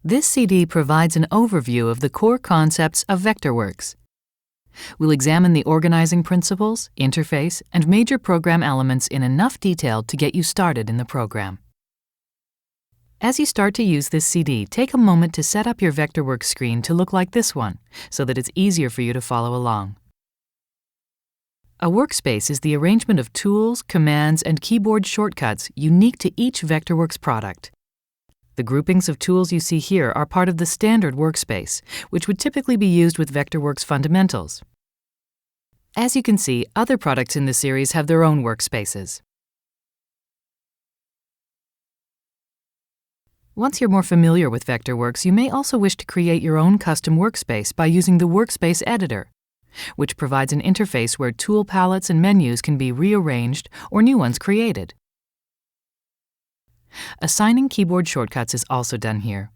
This CD provides an overview of the core concepts of Vectorworks. We'll examine the organizing principles, interface, and major program elements in enough detail to get you started in the program. As you start to use this CD, take a moment to set up your Vectorworks screen to look like this one, so that it's easier for you to follow along. A workspace is the arrangement of tools, commands, and keyboard shortcuts unique to each Vectorworks product. The groupings of tools you see here are part of the standard workspace, which would typically be used with Vectorworks fundamentals. As you can see, other products in the series have their own workspaces. Once you're more familiar with Vectorworks, you may also wish to create your own custom workspace by using the Workspace Editor, which provides an interface where tool palettes and menus can be rearranged or new ones created. Assigning keyboard shortcuts is also done here.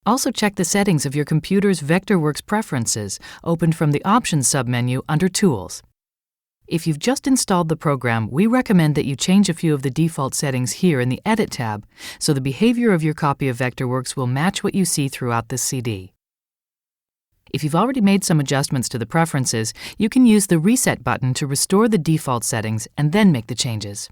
Also check the settings of your computer's Vectorworks preferences, opened from the Options submenu under Tools. If you've just installed the program, we recommend that you change a few of the default settings here in the Edit tab, so the behavior of your copy of Vectorworks will match what you see throughout this CD. If you've already made some adjustments to the preferences, you can use the Reset button to restore the default settings and then make the changes.